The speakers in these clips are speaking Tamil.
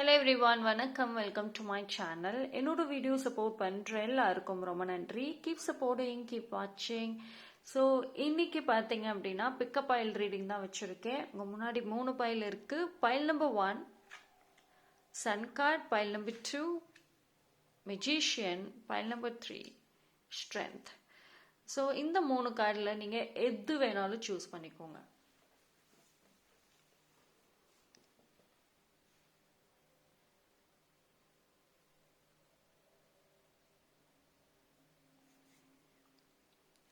ஹலோ எவ்ரிவான், வணக்கம். Welcome to my channel. என்னோட வீடியோ சப்போர்ட் பண்ணுற எல்லாருக்கும் ரொம்ப நன்றி. கீப் சப்போர்ட்டிங், கீப் வாட்சிங். ஸோ இன்னைக்கு பார்த்தீங்க அப்படின்னா பிக்கப் பைல் ரீடிங் தான் வச்சுருக்கேன். உங்கள் முன்னாடி 3 பைல் இருக்குது. Pile number 1 sun card, pile number 2 magician, pile number 3 strength. So இந்த 3 கார்டில் நீங்கள் எது வேணாலும் சூஸ் பண்ணிக்கோங்க.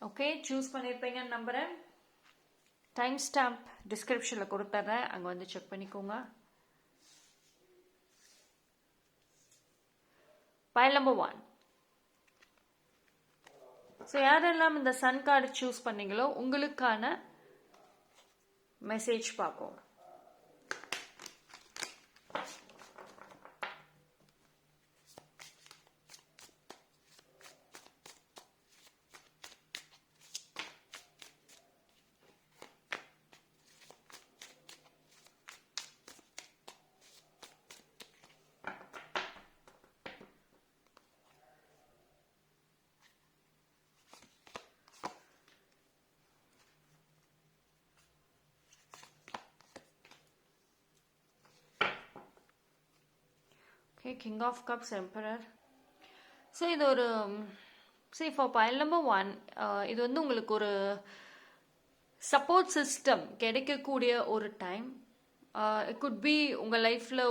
ஓகே, சூஸ் பண்ணியிருப்பீங்கன்னு நம்புகிறேன். டைம் ஸ்டாம்ப் டிஸ்கிரிப்ஷனில் கொடுத்துட்றேன், அங்கே வந்து செக் பண்ணிக்கோங்க. File number 1. ஸோ யாரெல்லாம் இந்த சன் கார்டு சூஸ் பண்ணீங்களோ உங்களுக்கான மெசேஜ் பார்ப்போம். Okay, King of Cups, Emperor. So இது ஒரு ஃபார் பைல் நம்பர் 1, இது வந்து உங்களுக்கு ஒரு சப்போர்ட் சிஸ்டம் கிடைக்கக்கூடிய ஒரு டைம். இட் குட் பி உங்கள் லைஃப்பில்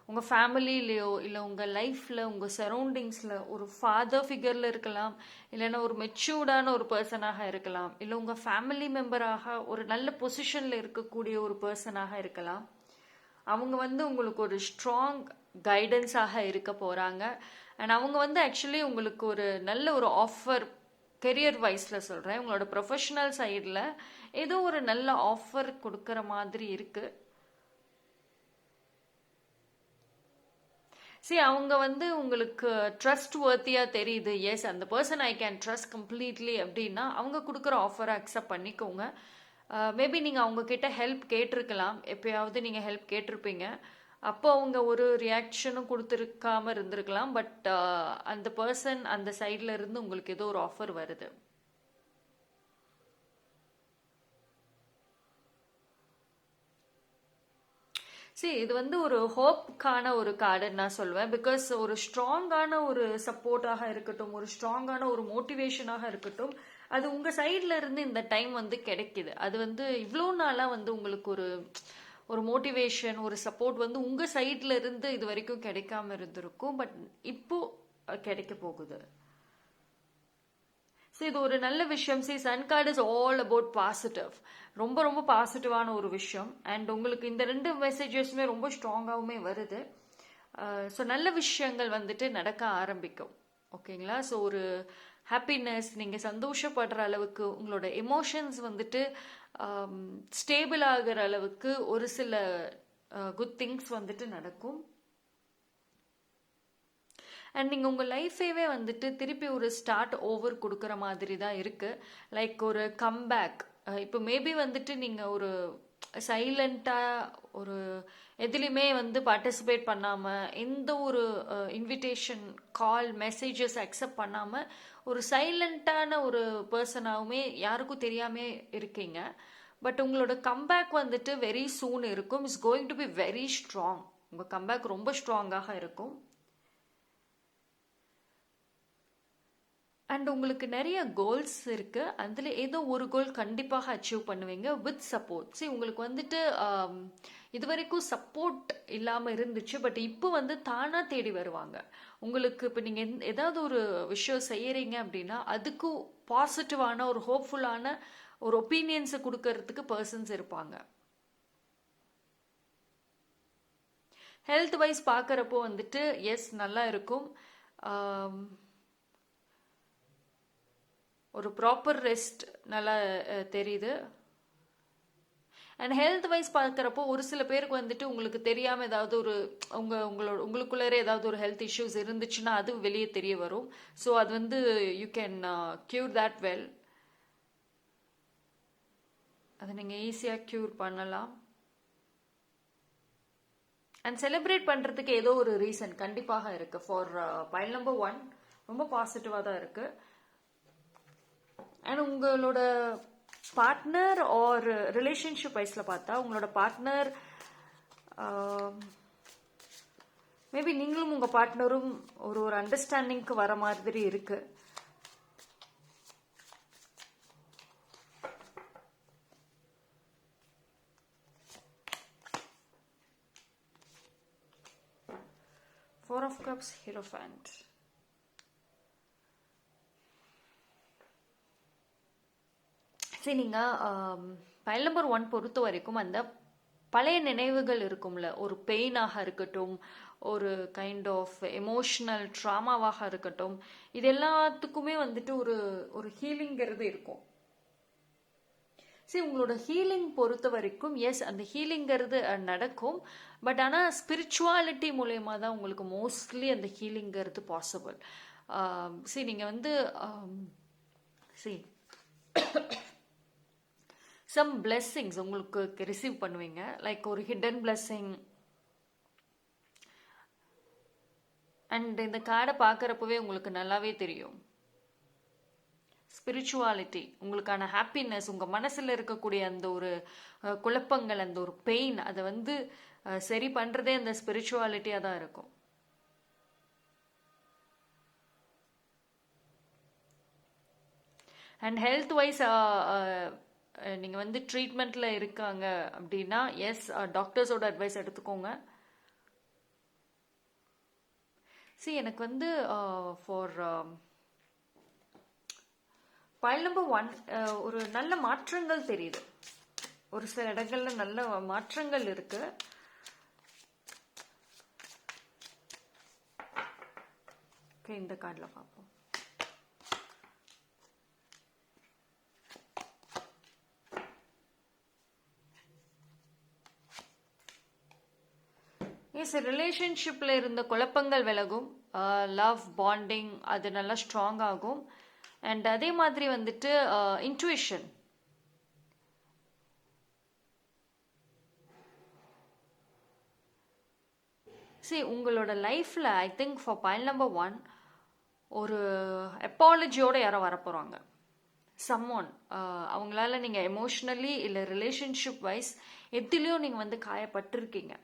உங்கள் ஃபேமிலிலேயோ இல்லை உங்கள் லைஃப்பில் உங்கள் சரௌண்டிங்ஸில் ஒரு ஃபாதர் ஃபிகரில் இருக்கலாம், இல்லைன்னா ஒரு மெச்சூர்டான ஒரு பர்சனாக இருக்கலாம், இல்லை உங்கள் ஃபேமிலி மெம்பராக ஒரு நல்ல பொசிஷனில் இருக்கக்கூடிய ஒரு பர்சனாக இருக்கலாம். அவங்க வந்து உங்களுக்கு ஒரு ஸ்ட்ராங் கைடன்ஸாக இருக்க போகிறாங்க. அண்ட் அவங்க வந்து ஆக்சுவலி உங்களுக்கு ஒரு நல்ல ஒரு ஆஃபர், கெரியர் வைஸில் சொல்கிறேன், உங்களோட ப்ரொஃபஷனல் சைடில் ஏதோ ஒரு நல்ல ஆஃபர் கொடுக்குற மாதிரி இருக்குது. அவங்க வந்து உங்களுக்கு ட்ரஸ்ட் வர்த்தியாக தெரியுது. எஸ், அந்த person I can trust completely அப்படின்னா அவங்க கொடுக்குற ஆஃபரை அக்செப்ட் பண்ணிக்கோங்க. மேபி நீங்கள் அவங்கக்கிட்ட ஹெல்ப் கேட்டிருக்கலாம், எப்பயாவது நீங்கள் ஹெல்ப் கேட்டிருப்பீங்க. அப்போ அவங்க ஒரு ரியாக்ஷனும் கொடுத்துருக்காம இருந்திருக்கலாம். பட் அந்த பர்சன் அந்த சைடில் இருந்து உங்களுக்கு ஏதோ ஒரு ஆஃபர் வருது. இது வந்து ஒரு ஹோப்கான ஒரு கார்டுன்னு நான் சொல்வேன். பிகாஸ் ஒரு ஸ்ட்ராங்கான ஒரு சப்போர்ட்டாக இருக்கட்டும், ஒரு ஸ்ட்ராங்கான ஒரு மோட்டிவேஷனாக இருக்கட்டும், அது உங்கள் சைடில் இருந்து இந்த டைம் வந்து கிடைக்குது. அது வந்து இவ்வளோ நாளாக வந்து உங்களுக்கு ஒரு மோட்டிவேஷன், ஒரு சப்போர்ட் வந்து உங்கள் சைடில் இருந்து இது வரைக்கும் கிடைக்காம இருந்திருக்கும். பட் இப்போ கிடைக்க போகுது. இது ஒரு நல்ல விஷயம். Sun card is all about positive. ரொம்ப ரொம்ப பாசிட்டிவான ஒரு விஷயம். அண்ட் உங்களுக்கு இந்த 2 மெசேஜஸுமே ரொம்ப ஸ்ட்ராங்காகவுமே வருது. ஸோ நல்ல விஷயங்கள் வந்துட்டு நடக்க ஆரம்பிக்கும். ஓகேங்களா? ஸோ ஒரு ஹாப்பினஸ், நீங்கள் சந்தோஷப்படுற அளவுக்கு உங்களோட எமோஷன்ஸ் வந்துட்டு ஸ்டேபிள் ஆகிற அளவுக்கு ஒரு சில குட் திங்ஸ் வந்துட்டு நடக்கும். அண்ட் நீங்கள் உங்கள் லைஃபேவே வந்துட்டு திருப்பி ஒரு ஸ்டார்ட் ஓவர் கொடுக்குற மாதிரி தான் இருக்குது. லைக் ஒரு கம்பேக். இப்போ மேபி வந்துட்டு நீங்கள் ஒரு சைலண்ட்டாக ஒரு எதுலேயுமே வந்து பார்ட்டிசிபேட் பண்ணாமல், எந்த ஒரு இன்விடேஷன், கால், மெசேஜஸ் அக்செப்ட் பண்ணாமல் ஒரு சைலண்ட்டான ஒரு பர்சனாகவுமே யாருக்கும் தெரியாமே இருக்கீங்க. பட் உங்களோட கம்பேக் வந்துட்டு வெரி சூன் இருக்கும். It's going to be very strong. உங்கள் கம்பேக் ரொம்ப ஸ்ட்ராங்காக இருக்கும். அண்ட் உங்களுக்கு நிறைய கோல்ஸ் இருக்குது. அதில் ஏதோ ஒரு கோல் கண்டிப்பாக அச்சீவ் பண்ணுவீங்க வித் சப்போர்ட். உங்களுக்கு வந்துட்டு இது வரைக்கும் சப்போர்ட் இல்லாமல் இருந்துச்சு. பட் இப்போ வந்து தானாக தேடி வருவாங்க உங்களுக்கு. இப்போ நீங்கள் ஏதாவது ஒரு விஷயம் செய்யறீங்க அப்படின்னா அதுக்கும் பாசிட்டிவான ஒரு ஹோப்ஃபுல்லான ஒரு ஒப்பீனியன்ஸை கொடுக்கறதுக்கு பர்சன்ஸ் இருப்பாங்க. ஹெல்த் வைஸ் பார்க்குறப்போ வந்துட்டு எஸ் நல்லா இருக்கும். ஒரு ப்ராப்பர் ரெஸ்ட் நல்லா தெரியுது. அண்ட் ஹெல்த் வைஸ் பார்க்குறப்போ ஒரு சில பேருக்கு வந்துட்டு உங்களுக்கு தெரியாமல் ஏதாவது ஒரு உங்களுக்குள்ளே ஏதாவது ஒரு ஹெல்த் இஷ்யூஸ் இருந்துச்சுன்னா அது வெளியே தெரிய வரும். ஸோ அது வந்து you can cure that well. அதை நீங்கள் ஈஸியாக க்யூர் பண்ணலாம். அண்ட் செலிப்ரேட் பண்ணுறதுக்கு ஏதோ ஒரு ரீசன் கண்டிப்பாக இருக்குது. ஃபார் பைல் நம்பர் 1 ரொம்ப பாசிட்டிவாக தான் இருக்குது. அண்ட் உங்களோட பார்ட்னர் ஆர் ரிலேஷன்ஷிப் வைஸில் பார்த்தா உங்களோட பார்ட்னர் மேபி நீங்களும் உங்கள் பார்ட்னரும் ஒரு அண்டர்ஸ்டாண்டிங்க்கு வர மாதிரி இருக்குது. Four of Cups, Hierophant. சரி, நீங்கள் பைல் நம்பர் 1 பொறுத்த வரைக்கும் அந்த பழைய நினைவுகள் இருக்கும்ல, ஒரு பெயினாக இருக்கட்டும், ஒரு கைண்ட் ஆஃப் எமோஷ்னல் ட்ராமாவாக இருக்கட்டும், இது எல்லாத்துக்குமே வந்துட்டு ஒரு ஒரு ஹீலிங்கிறது இருக்கும். சரி, உங்களோட ஹீலிங் பொறுத்த வரைக்கும் எஸ், அந்த ஹீலிங்கிறது நடக்கும். பட் ஆனால் ஸ்பிரிச்சுவாலிட்டி மூலயமா தான் உங்களுக்கு மோஸ்ட்லி அந்த ஹீலிங்கிறது பாசிபிள். சரி, நீங்கள் வந்து சரி சம் பிளெஸ்ஸிங்ஸ் உங்களுக்கு ரிசீவ் பண்ணுவீங்க. லைக் ஒரு ஹிடன் பிளெஸ்ஸிங். அண்ட் இந்த கார்டை பார்க்குறப்பவே உங்களுக்கு நல்லாவே தெரியும் ஸ்பிரிச்சுவாலிட்டி, உங்களுக்கான ஹாப்பினஸ், உங்கள் மனசில் இருக்கக்கூடிய அந்த ஒரு குழப்பங்கள், அந்த ஒரு பெயின், அதை வந்து சரி பண்ணுறதே அந்த ஸ்பிரிச்சுவாலிட்டியாக தான் இருக்கும். அண்ட் ஹெல்த் வைஸ் நீங்கள் வந்து ட்ரீட்மெண்ட்டில் இருக்காங்க அப்படின்னா எஸ், டாக்டர்ஸோட அட்வைஸ் எடுத்துக்கோங்க. சரி, எனக்கு வந்து ஃபார் பைல் நம்பர் 1 ஒரு நல்ல மாற்றங்கள் தெரியுது. ஒரு சில இடங்கள்ல நல்ல மாற்றங்கள் இருக்கு. இந்த கார்டுல பார்ப்போம். எஸ், ரிலேஷன்ஷிப்ல இருந்த குழப்பங்கள் விலகும். லவ் பாண்டிங் அது நல்லா ஸ்ட்ராங் ஆகும். அண்ட் அதே மாதிரி வந்துட்டு இன்ட்யூஷன், சரி உங்களோட லைஃப்ல I think for pile number 1 ஒரு அப்பாலஜியோட யாரோ வரப்போறாங்க. சம்மோன் அவங்களால நீங்கள் எமோஷ்னலி இல்லை ரிலேஷன்ஷிப் வைஸ் எதுலேயும் நீங்கள் வந்து காயப்பட்டிருக்கீங்க.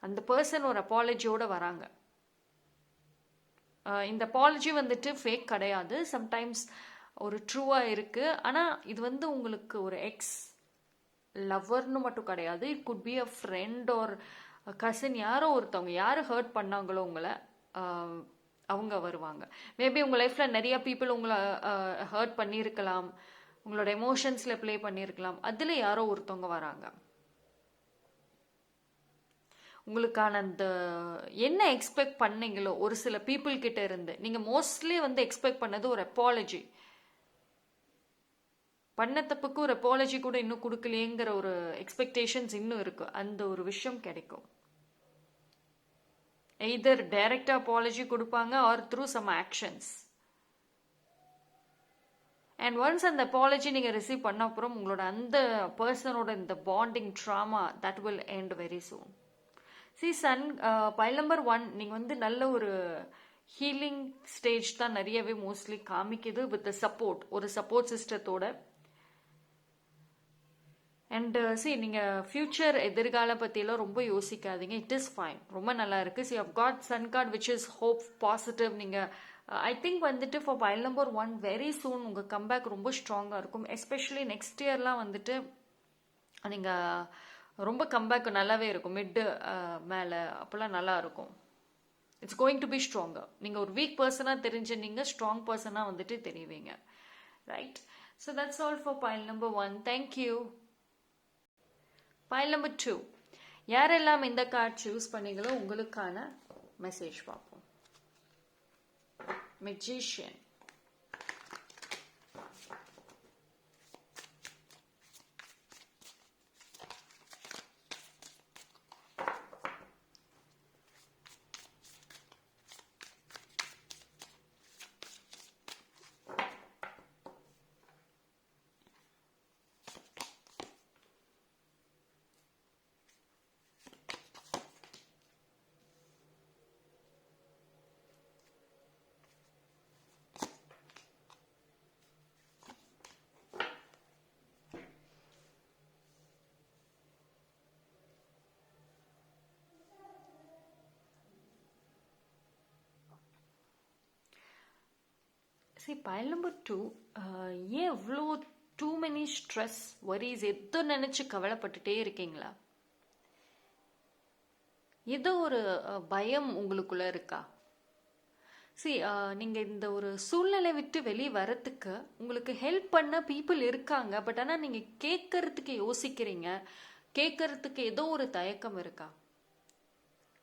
அந்த பர்சன் ஒரு அப்பாலஜியோட வராங்க. இந்த அப்பாலஜி வந்துட்டு ஃபேக் கிடையாது, சம்டைம்ஸ் ஒரு ட்ரூவாக இருக்குது. ஆனால் இது வந்து உங்களுக்கு ஒரு எக்ஸ் லவ்வர்னு மட்டும் கிடையாது. It could be a friend or cousin, யாரோ ஒருத்தவங்க, யார் ஹர்ட் பண்ணாங்களோ உங்களை, அவங்க வருவாங்க. மேபி உங்கள் லைஃப்பில் நிறைய பீப்புள் உங்களை ஹர்ட் பண்ணியிருக்கலாம், உங்களோட எமோஷன்ஸில் ப்ளே பண்ணியிருக்கலாம். அதில் யாரோ ஒருத்தவங்க வராங்க. உங்களுக்கான அந்த என்ன எக்ஸ்பெக்ட் பண்ணீங்களோ ஒரு சில பீப்புள் கிட்ட இருந்து நீங்கள் மோஸ்ட்லி வந்து எக்ஸ்பெக்ட் பண்ணது ஒரு அப்பாலஜி. பண்ண தப்புக்கு ஒரு அப்பாலஜி கூட இன்னும் கொடுக்கலையேங்கிற ஒரு எக்ஸ்பெக்டேஷன்ஸ் இன்னும் இருக்கு. அந்த ஒரு விஷயம் கிடைக்கும். எய்தர் டைரக்டா அப்பாலஜி கொடுப்பாங்க or through some actions. And once அந்த அப்பாலஜி நீங்கள் ரிசீவ் பண்ண அப்புறம் உங்களோட அந்த பர்சனோட இந்த bonding trauma that will end very soon. Sun pile number 1 நீங்கள் வந்து நல்ல ஒரு ஹீலிங் ஸ்டேஜ் தான் நிறையவே மோஸ்ட்லி காமிக்குது வித் சப்போர்ட், ஒரு சப்போர்ட் சிஸ்டத்தோட. அண்ட் நீங்கள் ஃபியூச்சர் எதிர்கால பற்றியெல்லாம் ரொம்ப யோசிக்காதீங்க. இட் இஸ் ஃபைன், ரொம்ப நல்லா இருக்கு. You have got sun card which is hope, positive. நீங்கள் ஐ திங்க் வந்துட்டு for pile number 1 very soon உங்கள் கம்பேக் ரொம்ப ஸ்ட்ராங்காக இருக்கும். எஸ்பெஷலி நெக்ஸ்ட் இயர்லாம் வந்துட்டு நீங்கள் ரொம்ப கம்பேக் நல்லாவே இருக்கும். மிட்டு மேலே அப்போல்லாம் நல்லா இருக்கும். It's going to be stronger. நீங்கள் ஒரு வீக் பர்சனாக தெரிஞ்ச நீங்கள் ஸ்ட்ராங் பர்சனாக வந்துட்டு தெரிவிங்க. Right, so that's all for pile number 1. Thank you. File number 2 யாரெல்லாம் இந்த கார்டு சூஸ் பண்ணீங்களோ உங்களுக்கான மெசேஜ் பார்ப்போம். மெஜிஷியன், சரி, பயல் நம்பர் 2, ஏன் இவ்வளோ டூ மெனி ஸ்ட்ரெஸ் வரிஸ் எதோ நினச்சி கவலைப்பட்டுட்டே இருக்கீங்களா? ஏதோ ஒரு பயம் உங்களுக்குள்ள இருக்கா? சரி, நீங்கள் இந்த ஒரு சூழ்நிலை விட்டு வெளியே வரத்துக்கு உங்களுக்கு ஹெல்ப் பண்ண பீப்புள் இருக்காங்க. பட் ஆனால் நீங்கள் கேட்கறதுக்கு யோசிக்கிறீங்க, கேட்கறதுக்கு ஏதோ ஒரு தயக்கம் இருக்கா?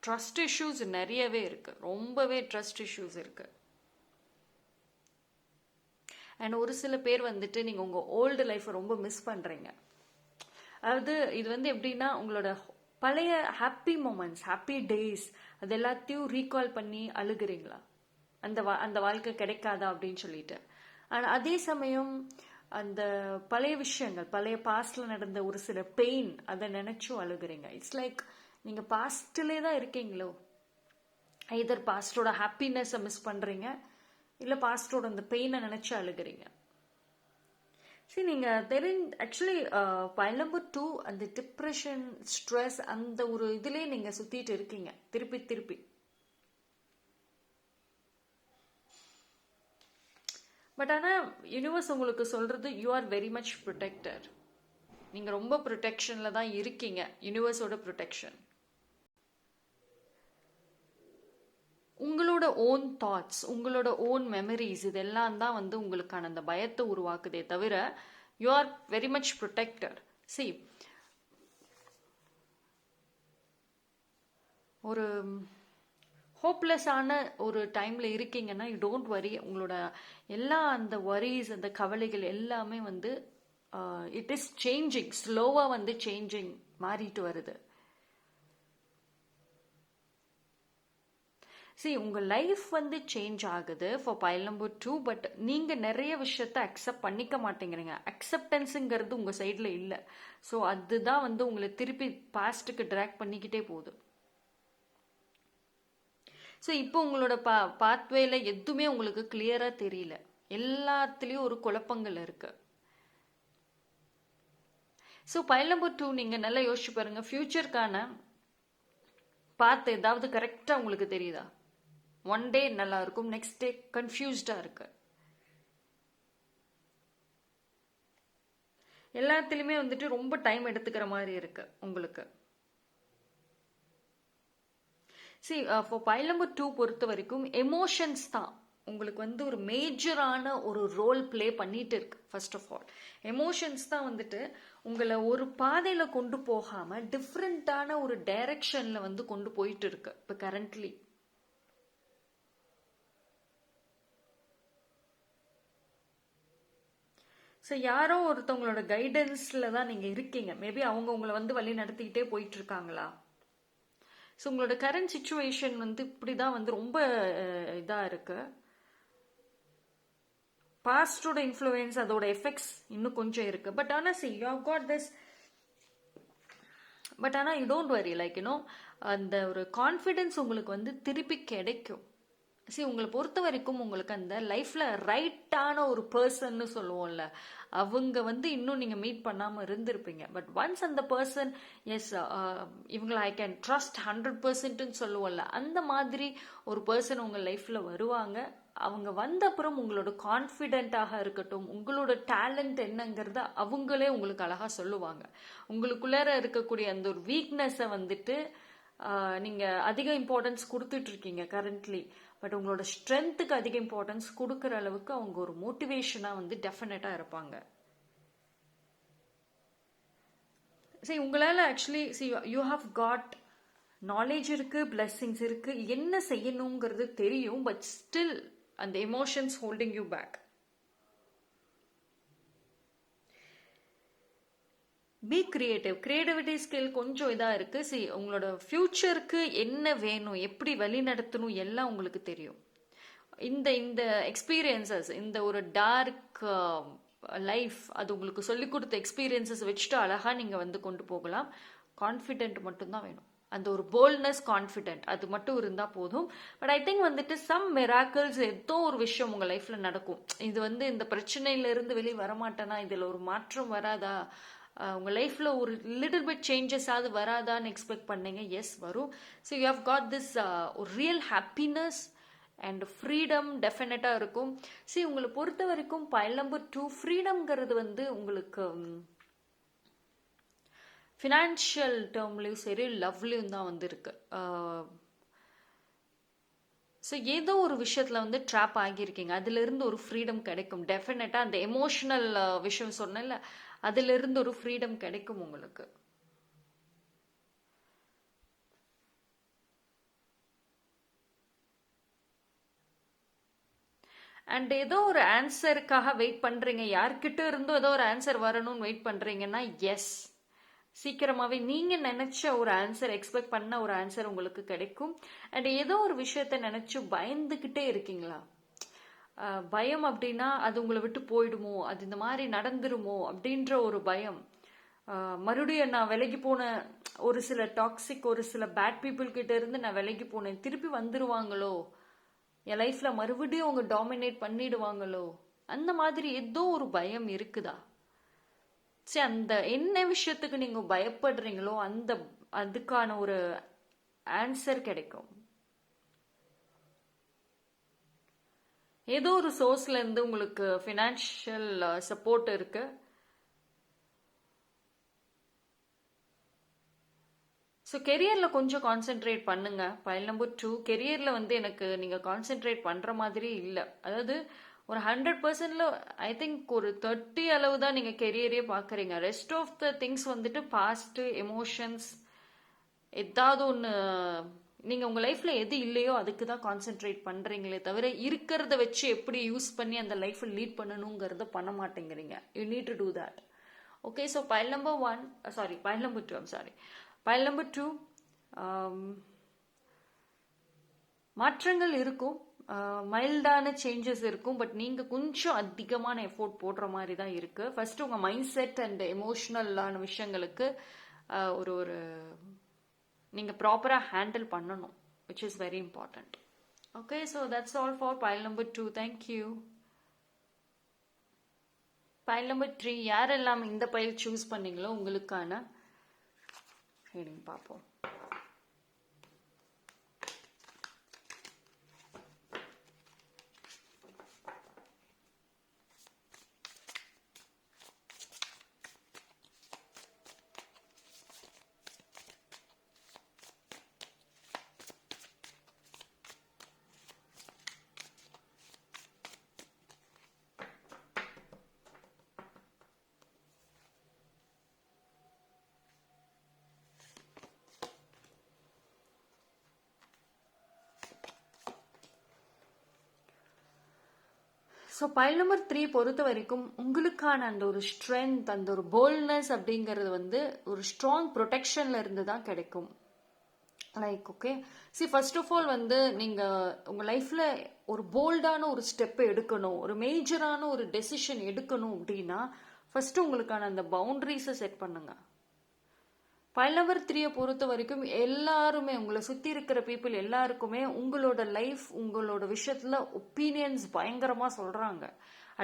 ட்ரஸ்ட் இஷ்யூஸ் நிறையவே இருக்கு, ரொம்பவே ட்ரஸ்ட் இஷ்யூஸ் இருக்கு. அண்ட் ஒரு சில பேர் வந்துட்டு நீங்கள் உங்கள் ஓல்டு லைஃப்பை ரொம்ப மிஸ் பண்ணுறீங்க. அதாவது இது வந்து எப்படின்னா, உங்களோட பழைய ஹாப்பி மூமெண்ட்ஸ், ஹாப்பி டேஸ், அது எல்லாத்தையும் ரீகால் பண்ணி அழுகுறீங்களா? அந்த வாழ்க்கை கிடைக்காதா அப்படின்னு சொல்லிட்டு. ஆனால் அதே சமயம் அந்த பழைய விஷயங்கள், பழைய பாஸ்ட்ல நடந்த ஒரு சில பெயின், அதை நினைச்சும் அழுகுறீங்க. இட்ஸ் லைக் நீங்க பாஸ்ட்லே தான் இருக்கீங்களோ. ஐதர் பாஸ்டோட ஹாப்பினஸை மிஸ் பண்றீங்க, இல்லை பாஸ்டோட அந்த பெயினை நினைச்சு அழுகுறீங்க. சரி, நீங்க ஆக்சுவலி பயல் நம்பர் 2 அந்த டிப்ரெஷன், ஸ்ட்ரெஸ், அந்த ஒரு இதுலயே நீங்க சுத்திட்டு இருக்கீங்க திருப்பி திருப்பி. பட் ஆனால் யூனிவர்ஸ் உங்களுக்கு சொல்றது, you are very much protected. நீங்க ரொம்ப ப்ரொடெக்ஷன்ல தான் இருக்கீங்க, யூனிவர்ஸோட ப்ரொடெக்ஷன். உங்களோட ஓன் தாட்ஸ், உங்களோட ஓன் மெமரிஸ், இதெல்லாம் தான் வந்து உங்களுக்கான அந்த பயத்தை உருவாக்குதே தவிர you are very much protected. சரி, ஒரு ஹோப்லெஸ்ஸான ஒரு டைமில் இருக்கீங்கன்னா, யூ டோன்ட் வரி. உங்களோட எல்லா அந்த வரிஸ், அந்த கவலைகள் எல்லாமே வந்து இட் இஸ் சேஞ்சிங், ஸ்லோவாக வந்து சேஞ்சிங், மாறிட்டு வருது. சரி, உங்கள் லைஃப் வந்து சேஞ்ச் ஆகுது ஃபார் பயல் நம்பர் 2. பட் நீங்கள் நிறைய விஷயத்த அக்செப்ட் பண்ணிக்க மாட்டேங்கிறீங்க. அக்செப்டன்ஸுங்கிறது உங்கள் சைடில் இல்லை. ஸோ அதுதான் வந்து உங்களை திருப்பி பாஸ்ட்டுக்கு ட்ராக் பண்ணிக்கிட்டே போகுது. ஸோ இப்போ உங்களோட பாத்வேல எதுவுமே உங்களுக்கு கிளியரா தெரியல, எல்லாத்துலேயும் ஒரு குழப்பங்கள் இருக்கு. ஸோ பயல் நம்பர் 2 நீங்கள் நல்லா யோசிச்சு பாருங்க, ஃபியூச்சருக்கான பாத் ஏதாவது கரெக்டாக உங்களுக்கு தெரியுதா? ஒன் டே நல்லா இருக்கும், நெக்ஸ்ட் டே கன்ஃபியூஸ்டாக இருக்கு. எல்லாத்துலேயுமே வந்துட்டு ரொம்ப டைம் எடுத்துக்கிற மாதிரி இருக்கு உங்களுக்கு. சரி, ஃபார் பயல் நம்பர் 2 பொறுத்த வரைக்கும் எமோஷன்ஸ் தான் உங்களுக்கு வந்து ஒரு மேஜரான ஒரு ரோல் பிளே பண்ணிட்டு இருக்கு. ஃபர்ஸ்ட் ஆஃப் ஆல் எமோஷன்ஸ் தான் வந்துட்டு உங்களை ஒரு பாதையில கொண்டு போகாம டிஃப்ரெண்டான ஒரு டைரக்ஷன்ல வந்து கொண்டு போயிட்டு இருக்கு இப்போ கரண்ட்லி. ஸோ யாரோ ஒருத்தவங்களோட கைடன்ஸ்ல தான் நீங்க இருக்கீங்க. மேபி அவங்க உங்களை வந்து வழி நடத்திக்கிட்டே போயிட்டு இருக்காங்களா? ஸோ உங்களோட கரண்ட் சுச்சுவேஷன் வந்து இப்படிதான் வந்து ரொம்ப இதாக இருக்கு. பாஸ்டோட இன்ஃப்ளூயன்ஸ், அதோட எஃபெக்ட்ஸ் இன்னும் கொஞ்சம் இருக்கு. பட் ஆனால் see you have got this. But ஆனால் you don't worry, like you know அந்த ஒரு கான்ஃபிடென்ஸ் உங்களுக்கு வந்து திருப்பி கிடைக்கும். சரி, உங்களை பொறுத்த வரைக்கும் உங்களுக்கு அந்த லைஃப்ல ரைட்டான ஒரு பர்சன்னு சொல்லுவோம்ல, அவங்க வந்து இன்னும் நீங்க மீட் பண்ணாம இருந்திருப்பீங்க. பட் ஒன்ஸ் அந்த பர்சன், எஸ் இவங்களை ஐ கேன் ட்ரஸ்ட் 100%ன்னு சொல்லுவோம்ல, அந்த மாதிரி ஒரு பர்சன் உங்க லைஃப்ல வருவாங்க. அவங்க வந்த அப்புறம் உங்களோட கான்ஃபிடென்ட்டாக இருக்கட்டும், உங்களோட டேலண்ட் என்னங்கிறத அவங்களே உங்களுக்கு அழகா சொல்லுவாங்க. உங்களுக்குள்ளார இருக்கக்கூடிய அந்த ஒரு வீக்னஸை வந்துட்டு நீங்க அதிக இம்பார்ட்டன்ஸ் கொடுத்துட்டு இருக்கீங்க கரண்ட்லி. பட் உங்களோட ஸ்ட்ரென்த்துக்கு அதிக இம்பார்ட்டன்ஸ் கொடுக்குற அளவுக்கு அவங்க ஒரு மோட்டிவேஷனா வந்து டெஃபினட்டா இருப்பாங்க. சரி, உங்களால actually you have got knowledge இருக்கு, பிளெஸிங்ஸ் இருக்கு, என்ன செய்யணுங்கிறது தெரியும். பட் ஸ்டில் அந்த emotions holding you back. Be creative. Creativity skill கொஞ்சம் இதாக இருக்கு. சி, உங்களோட ஃபியூச்சருக்கு என்ன வேணும், எப்படி வழி நடத்தணும் எல்லாம் உங்களுக்கு தெரியும். இந்த இந்த எக்ஸ்பீரியன்சஸ், இந்த ஒரு டார்க் லைஃப், அது உங்களுக்கு சொல்லிக் கொடுத்த எக்ஸ்பீரியன்சஸ் வச்சுட்டு அழகா நீங்க வந்து கொண்டு போகலாம். கான்ஃபிடென்ட் மட்டும்தான் வேணும், அந்த ஒரு போல்ட்னஸ், கான்ஃபிடென்ட், அது மட்டும் இருந்தால் போதும். பட் ஐ திங்க் வந்துட்டு சம் மிராக்கிள்ஸ், ஏதோ ஒரு விஷயம் உங்கள் லைஃப்பில் நடக்கும். இது வந்து இந்த பிரச்சனையிலேருந்து வெளியே வரமாட்டேனா, இதில் ஒரு மாற்றம் வராதா, உங்கள் லைஃப்பில் ஒரு லிட்டில் பிட் சேஞ்சஸ் ஆகுது வராதான்னு எக்ஸ்பெக்ட் பண்ணீங்க. எஸ், வரும். So you have got this ஒரு ரியல் ஹாப்பினஸ் அண்ட் ஃப்ரீடம் டெஃபினட்டாக இருக்கும். உங்களை பொறுத்த வரைக்கும் பைல் நம்பர் 2 ஃப்ரீடம்ங்கிறது வந்து உங்களுக்கு ஃபினான்ஷியல் டேர்ம்லேயும் சரி லவ்லேயும் தான் வந்து இருக்கு. ஏதோ ஒரு விஷயத்தில் வந்து ட்ராப் ஆகியிருக்கீங்க, அதுலேருந்து ஒரு ஃப்ரீடம் கிடைக்கும். டெஃபினட்டாக அந்த எமோஷனல் விஷயம் சொன்னேன்ல, அதுலேருந்து ஒரு ஃப்ரீடம் கிடைக்கும் உங்களுக்கு. அண்ட் ஏதோ ஒரு ஆன்சருக்காக வெயிட் பண்ணுறீங்க, யார்கிட்ட இருந்தோ ஏதோ ஒரு ஆன்சர் வரணும்னு வெயிட் பண்ணுறீங்கன்னா, எஸ், சீக்கிரமாகவே நீங்கள் நினச்ச ஒரு ஆன்சர், எக்ஸ்பெக்ட் பண்ண ஒரு ஆன்சர் உங்களுக்கு கிடைக்கும். அண்ட் ஏதோ ஒரு விஷயத்த நினச்சி பயந்துக்கிட்டே இருக்கீங்களா? பயம் அப்படின்னா அது உங்களை விட்டு போயிடுமோ, அது இந்த மாதிரி நடந்துருமோ அப்படின்ற ஒரு பயம். மறுபடியும் நான் விலகி போன ஒரு சில டாக்ஸிக், ஒரு சில பேட் பீப்புள் கிட்ட இருந்து நான் விலகி போனேன், திருப்பி வந்துருவாங்களோ, என் லைஃப்ல மறுபடியும் அவங்க டாமினேட் பண்ணிடுவாங்களோ, அந்த மாதிரி ஏதோ ஒரு பயம் இருக்குதா? அந்த என்ன விஷயத்துக்கு நீங்க பயப்படுறீங்களோ அதுக்கான ஒரு ஆன்சர் கிடைக்கும். ஏதோ ஒரு சோர்ஸ்ல இருந்து உங்களுக்கு ஃபினான்ஷியல் சப்போர்ட் இருக்கு. கெரியர்ல கொஞ்சம் கான்சென்ட்ரேட் பண்ணுங்க. பைல் நம்பர் 2 கெரியர்ல வந்து எனக்கு நீங்க கான்சென்ட்ரேட் பண்ற மாதிரி இல்லை. அதாவது ஒரு 100%ல ஐ திங்க் ஒரு 30 அளவு தான் நீங்க கெரியரே பாக்குறீங்க. ரெஸ்ட் ஆஃப் த திங்ஸ் வந்துட்டு பாஸ்ட், எமோஷன்ஸ், ஏதாவது ஒன்று நீங்க உங்க லைஃப்ல எது இல்லையோ அதுக்கு தான் கான்சென்ட்ரேட் பண்றீங்களே தவிர இருக்கிறத வச்சு எப்படி யூஸ் பண்ணி அந்த லைஃப் லீட் பண்ணணுங்கிறத பண்ண மாட்டேங்கிறீங்க. You need to do that. Okay, file number 1 sorry file number 2 sorry file number 2 மாற்றங்கள் இருக்கும், மைல்டான சேஞ்சஸ் இருக்கும். பட் நீங்க கொஞ்சம் அதிகமான எஃபோர்ட் போடுற மாதிரி தான் இருக்கு. ஃபர்ஸ்ட் உங்க மைண்ட் செட் அண்ட் எமோஷனலான விஷயங்களுக்கு ஒரு நீங்க ப்ராப்பரா ஹேண்டில் பண்ணணும், which is very important. Okay, so that's all for pile number 2. Thank you. pile number 3 யாரெல்லாம் இந்த பைல் சூஸ் பண்ணீங்களோ உங்களுக்கான ரீடிங் பார்ப்போம். பைல் நம்பர் 3 பொறுத்த வரைக்கும் உங்களுக்கான அந்த ஒரு ஸ்ட்ரென்த், அந்த ஒரு போல்ட்னஸ் அப்படிங்கிறது வந்து ஒரு ஸ்ட்ராங் ப்ரொடெக்ஷன்ல இருந்து தான் கிடைக்கும். Like okay, first of all வந்து நீங்க உங்க லைஃப்ல ஒரு போல்டான ஒரு ஸ்டெப் எடுக்கணும், ஒரு மேஜரான ஒரு டெசிஷன் எடுக்கணும் அப்படின்னா ஃபர்ஸ்ட் உங்களுக்கான அந்த பவுண்டரிஸை செட் பண்ணுங்க. பைல் நம்பர் 3 பொறுத்த வரைக்கும் எல்லாருமே, உங்களை சுத்தி இருக்கிற பீப்புள் எல்லாருக்குமே உங்களோட லைஃப், உங்களோட விஷயத்துல ஒப்பீனியன்ஸ் பயங்கரமா சொல்றாங்க,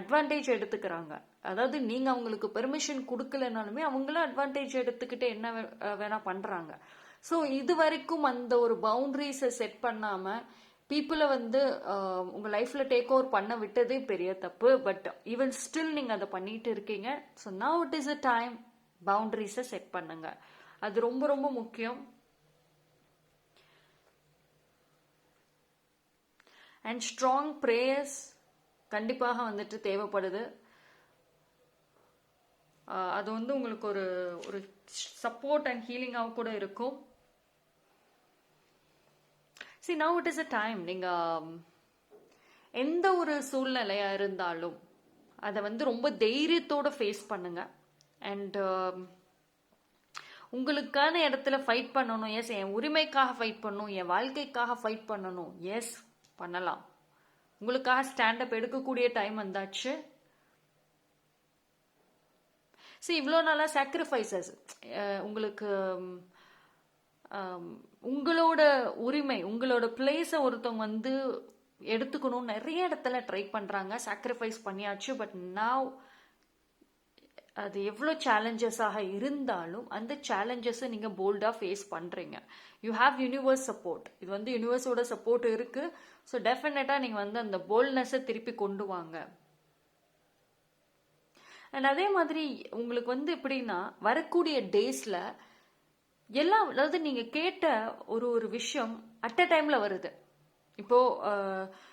அட்வான்டேஜ் எடுத்துக்கிறாங்க. அதாவது நீங்க அவங்களுக்கு பெர்மிஷன் கொடுக்கலனாலுமே அவங்கள அட்வான்டேஜ் எடுத்துக்கிட்டு என்ன வேணா பண்றாங்க. இது வரைக்கும் அந்த ஒரு பவுண்டரிஸை செட் பண்ணாம பீப்புளை வந்து உங்க லைஃப்ல டேக் ஓவர் பண்ண விட்டதே பெரிய தப்பு. பட் ஈவன் ஸ்டில் நீங்க அதை பண்ணிட்டு இருக்கீங்க. Now it is a time, பவுண்டரிஸை செட் பண்ணுங்க. அது ரொம்ப ரொம்ப முக்கியம். அண்ட் ஸ்ட்ராங் ப்ரேயர்ஸ் கண்டிப்பாக வந்துட்டு தேவைப்படுது. அது வந்து உங்களுக்கு ஒரு சப்போர்ட் அண்ட் ஹீலிங்காக கூட இருக்கும். now it is a time, நீங்க எந்த ஒரு சூழ்நிலையா இருந்தாலும் அதை வந்து ரொம்ப தைரியத்தோட ஃபேஸ் பண்ணுங்க. அண்ட் உங்களுக்கான இடத்துல ஃபைட் பண்ணணும். எஸ், என் உரிமைக்காக ஃபைட் பண்ணணும், என் வாழ்க்கைக்காக ஃபைட் பண்ணணும். எஸ், பண்ணலாம். உங்களுக்காக ஸ்டாண்டப் எடுக்கக்கூடிய டைம் வந்தாச்சு. இவ்வளோ நாளா சாக்ரிஃபைசஸ், உங்களுக்கு உங்களோட உரிமை, உங்களோட பிளேஸை ஒருத்தவங்க வந்து எடுத்துக்கணும் நிறைய இடத்துல ட்ரை பண்றாங்க, சாக்ரிஃபைஸ் பண்ணியாச்சு. பட் நவ் அது எவ்வளோ சேலஞ்சஸாக இருந்தாலும் அந்த சேலஞ்சஸை நீங்கள் போல்டாக ஃபேஸ் பண்ணுறீங்க. You have universe support. இது வந்து யூனிவர்ஸோட சப்போர்ட் இருக்குது. ஸோ டெஃபினட்டாக நீங்கள் வந்து அந்த போல்ட்னஸை திருப்பி கொண்டு வாங்க. அண்ட் அதே மாதிரி உங்களுக்கு வந்து எப்படின்னா வரக்கூடிய டேஸில் எல்லாம், அதாவது நீங்கள் கேட்ட ஒரு விஷயம் அட் அ டைமில் வருது. இப்போது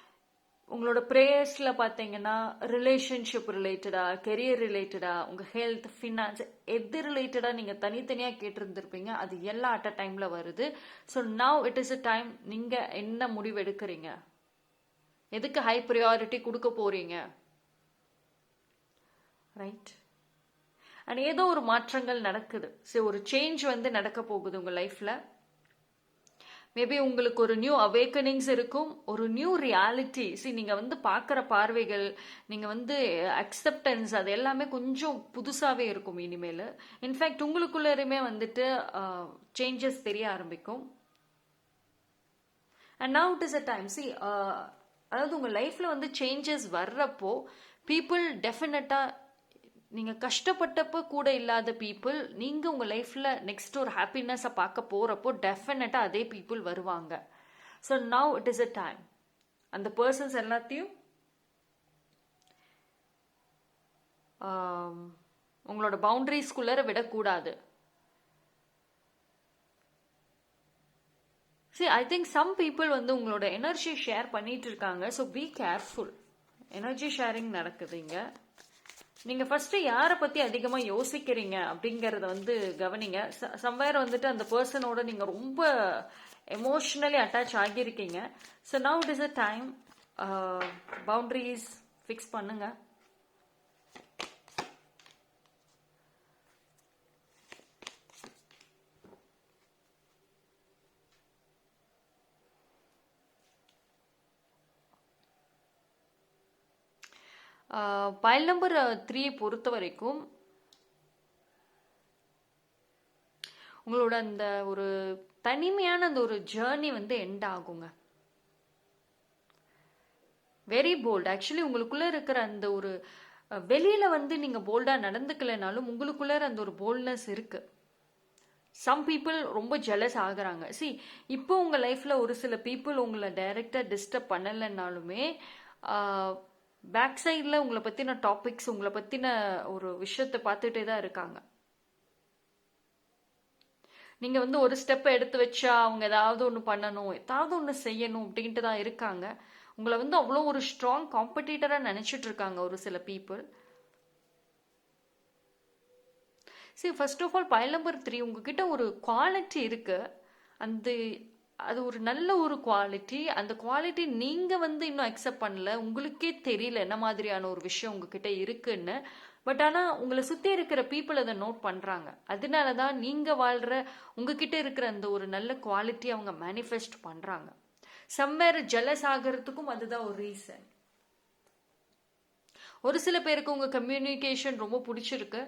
உங்களோட ப்ரேயர்ஸில் பார்த்தீங்கன்னா ரிலேஷன்ஷிப் ரிலேட்டடாக, கெரியர் ரிலேட்டடாக, உங்கள் ஹெல்த், ஃபினான்ஸ், எது ரிலேட்டடாக நீங்கள் தனித்தனியாக கேட்டிருந்துருப்பீங்க, அது எல்லாம் அட் அ டைமில் வருது. So now it is a time. நீங்கள் என்ன முடிவு எடுக்கிறீங்க, எதுக்கு ஹை ப்ரையாரிட்டி கொடுக்க போகிறீங்க, ரைட்? அண்ட் ஏதோ ஒரு மாற்றங்கள் நடக்குது. ஸோ ஒரு சேஞ்ச் வந்து நடக்க போகுது உங்கள் லைஃப்பில். மேபி உங்களுக்கு ஒரு நியூ அவேக்கனிங்ஸ் இருக்கும், ஒரு நியூ ரியாலிட்டி. நீங்கள் வந்து பார்க்குற பார்வைகள், நீங்கள் வந்து அக்செப்டன்ஸ், அது எல்லாமே கொஞ்சம் புதுசாகவே இருக்கும் இனிமேல். இன்ஃபேக்ட் உங்களுக்குள்ளேயுமே வந்துட்டு சேஞ்சஸ் தெரிய ஆரம்பிக்கும். And now it is a time. அதாவது உங்கள் லைஃப்பில் வந்து சேஞ்சஸ் வர்றப்போ பீப்புள் டெஃபினட்டாக, நீங்கள் கஷ்டப்பட்டப்போ கூட இல்லாத பீப்புள் நீங்கள் உங்கள் லைஃப்பில் நெக்ஸ்ட் ஒரு ஹாப்பினஸை பார்க்க போகிறப்போ டெஃபினட்டாக அதே பீப்புள் வருவாங்க. So now it is a time. அந்த பர்சன்ஸ் எல்லாத்தையும் உங்களோட பவுண்டரிஸ்குள்ளே விடக்கூடாது. ஐ திங்க் சம் பீப்புள் வந்து உங்களோட எனர்ஜி ஷேர் பண்ணிட்டு இருக்காங்க. So be careful. Energy sharing நடக்குதுங்க. நீங்கள் ஃபர்ஸ்ட் யாரை பற்றி அதிகமாக யோசிக்கிறீங்க அப்படிங்கிறத வந்து கவனிங்க. சம்வேர் வந்துட்டு அந்த பர்சனோட நீங்கள் ரொம்ப எமோஷ்னலி அட்டாச் ஆகியிருக்கீங்க. So now it is a time. Boundaries fix பண்ணுங்க. பைல் நம்பர் 3 பொறுத்த வரைக்கும் உங்களோட அந்த ஒரு தனிமையான அந்த ஒரு ஜேர்னி வந்து எண்ட் ஆகுங்க. Very bold. ஆக்சுவலி உங்களுக்குள்ள இருக்கிற அந்த ஒரு வெளியில வந்து நீங்க போல்டா நடந்துக்கலனாலும் உங்களுக்குள்ள அந்த ஒரு போல்ட்னஸ் இருக்கு. சம் பீப்புள் ரொம்ப ஜெலஸ் ஆகுறாங்க. இப்போ உங்க லைஃப்ல ஒரு சில பீப்புள் உங்களை டைரக்டா டிஸ்டர்ப் பண்ணலைன்னாலுமே பேக் சைடில் உங்களை பற்றின டாபிக்ஸ், உங்களை பற்றின ஒரு விஷயத்தை பார்த்துட்டே தான் இருக்காங்க. நீங்கள் வந்து ஒரு ஸ்டெப்பை எடுத்து வச்சா அவங்க ஏதாவது ஒன்று பண்ணணும், ஏதாவது ஒன்று செய்யணும் அப்படின்ட்டு தான் இருக்காங்க. உங்களை வந்து அவ்வளோ ஒரு ஸ்ட்ராங் காம்படிட்டராக நினச்சிட்டு இருக்காங்க ஒரு சில people. First of all pile number 3 உங்ககிட்ட ஒரு குவாலிட்டி இருக்கு. அது ஒரு நல்ல ஒரு குவாலிட்டி. அந்த குவாலிட்டி நீங்க வந்து இன்னும் அக்செப்ட் பண்ணல. உங்களுக்கே தெரியல என்ன மாதிரியான ஒரு விஷயம் உங்ககிட்ட இருக்குன்னு. பட் ஆனா உங்களை சுத்தி இருக்கிற பீப்புள் அதை நோட் பண்றாங்க. அதனாலதான் நீங்க வாழ்ற உங்ககிட்ட இருக்கிற அந்த ஒரு நல்ல குவாலிட்டி அவங்க மேனிஃபெஸ்ட் பண்றாங்க. சம்வேர் ஜெலஸ் ஆகிறதுக்கும் அதுதான் ஒரு ரீசன். ஒரு சில பேருக்கு உங்க கம்யூனிகேஷன் ரொம்ப பிடிச்சிருக்கு.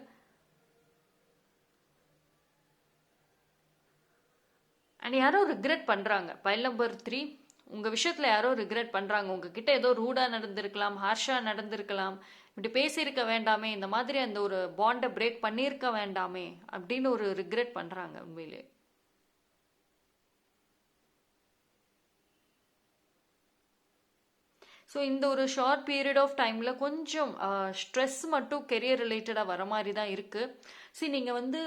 அண்ட் யாரோ ரிக்ரெட் பண்ணுறாங்க. பைல் நம்பர் 3 உங்கள் விஷயத்தில் யாரோ ரிக்ரெட் பண்ணுறாங்க. உங்ககிட்ட ஏதோ ரூடாக நடந்திருக்கலாம், ஹார்ஷாக நடந்திருக்கலாம், இப்படி பேசியிருக்க வேண்டாமே, இந்த மாதிரி அந்த ஒரு பாண்டை பிரேக் பண்ணியிருக்க வேண்டாமே அப்படின்னு ஒரு ரிக்ரெட் பண்ணுறாங்க உண்மையிலே. இந்த ஒரு ஷார்ட் பீரியட் ஆஃப் டைமில் கொஞ்சம் ஸ்ட்ரெஸ் மட்டும் கெரியர் ரிலேட்டடாக வர மாதிரி தான் இருக்குது. நீங்கள் வந்து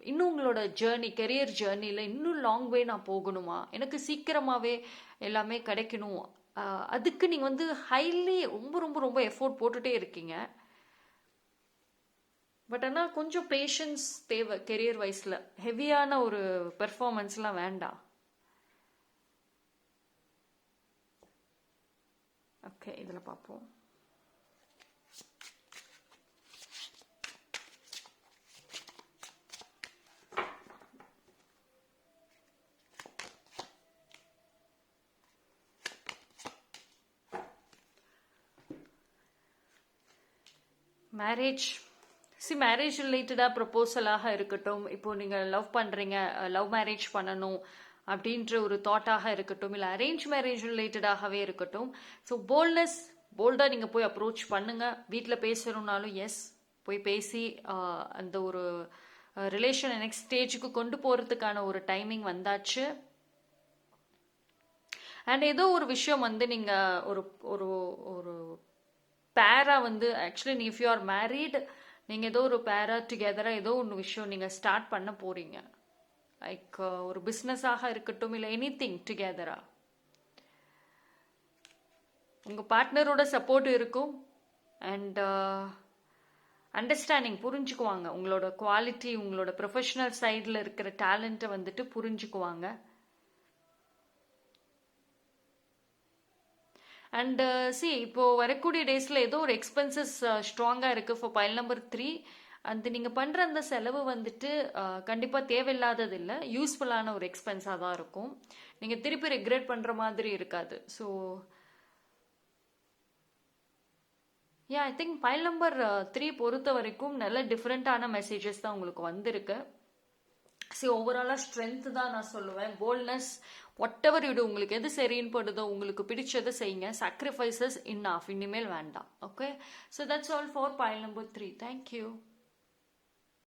இன்னும் உங்களோட ஜேர்னி, கெரியர் ஜேர்னியில் இன்னும் லாங் வே நான் போகணுமா, எனக்கு சீக்கிரமாகவே எல்லாமே கிடைக்கணும், அதுக்கு நீங்கள் வந்து ஹைலி ரொம்ப ரொம்ப ரொம்ப எஃபோர்ட் போட்டுகிட்டே இருக்கீங்க. பட் ஆனால் கொஞ்சம் பேஷன்ஸ் தேவை கெரியர் வைஸில். ஹெவியான ஒரு பெர்ஃபார்மன்ஸ்லாம் வேண்டாம். ஓகே, இதில் பார்ப்போம். மேரேஜ் மேரேஜ் ரிலேட்டடாக ப்ரப்போசலாக இருக்கட்டும், இப்போ நீங்கள் லவ் பண்ணுறீங்க, லவ் மேரேஜ் பண்ணணும் அப்படின்ற ஒரு தாட்டாக இருக்கட்டும், இல்லை அரேஞ்ச் மேரேஜ் ரிலேட்டடாகவே இருக்கட்டும். போல்டாக நீங்கள் போய் அப்ரோச் பண்ணுங்க. வீட்டில் பேசணும்னாலும் எஸ், போய் பேசி அந்த ஒரு ரிலேஷனை நெக்ஸ்ட் ஸ்டேஜுக்கு கொண்டு போகிறதுக்கான ஒரு டைமிங் வந்தாச்சு. அண்ட் ஏதோ ஒரு விஷயம் வந்து நீங்கள் ஒரு ஒரு ஒரு பேரா வந்து actually if you are married, நீங்கள் ஏதோ ஒரு பேரா டுகெதராக ஏதோ ஒன்று விஷயம் நீங்கள் ஸ்டார்ட் பண்ண போகிறீங்க. லைக் ஒரு பிஸ்னஸாக இருக்கட்டும், இல்லை எனி திங் டுகெதரா. உங்கள் பார்ட்னரோட சப்போர்ட் இருக்கும். அண்ட் அண்டர்ஸ்டாண்டிங், புரிஞ்சுக்குவாங்க. உங்களோட குவாலிட்டி, உங்களோட ப்ரொஃபஷனல் சைடில் இருக்கிற டேலண்ட்டை வந்துட்டு புரிஞ்சுக்குவாங்க. அண்ட் இப்போ வரக்கூடிய டேஸில் ஏதோ ஒரு எக்ஸ்பென்சஸ் ஸ்ட்ராங்காக இருக்குது ஃபார் பைல் நம்பர் 3. அந்த நீங்கள் பண்ணுற அந்த செலவு வந்துட்டு கண்டிப்பாக தேவையில்லாதது இல்லை, யூஸ்ஃபுல்லான ஒரு எக்ஸ்பென்ஸாக தான் இருக்கும். நீங்கள் திருப்பி ரெக்ரெட் பண்ணுற மாதிரி இருக்காது. So I think file number 3 பொறுத்த வரைக்கும் நல்ல டிஃப்ரெண்ட்டான மெசேஜஸ் தான் உங்களுக்கு வந்திருக்கு. ஓவராலாக ஸ்ட்ரென்த் தான் நான் சொல்லுவேன். Boldness, whatever you do, உங்களுக்கு எது சரின்னு படுதோ, உங்களுக்கு பிடிச்சதை செய்யுங்க. சாக்ரிஃபைசஸ் இனிமேல் வேண்டாம். Okay, so that's all for pile number 3. Thank you.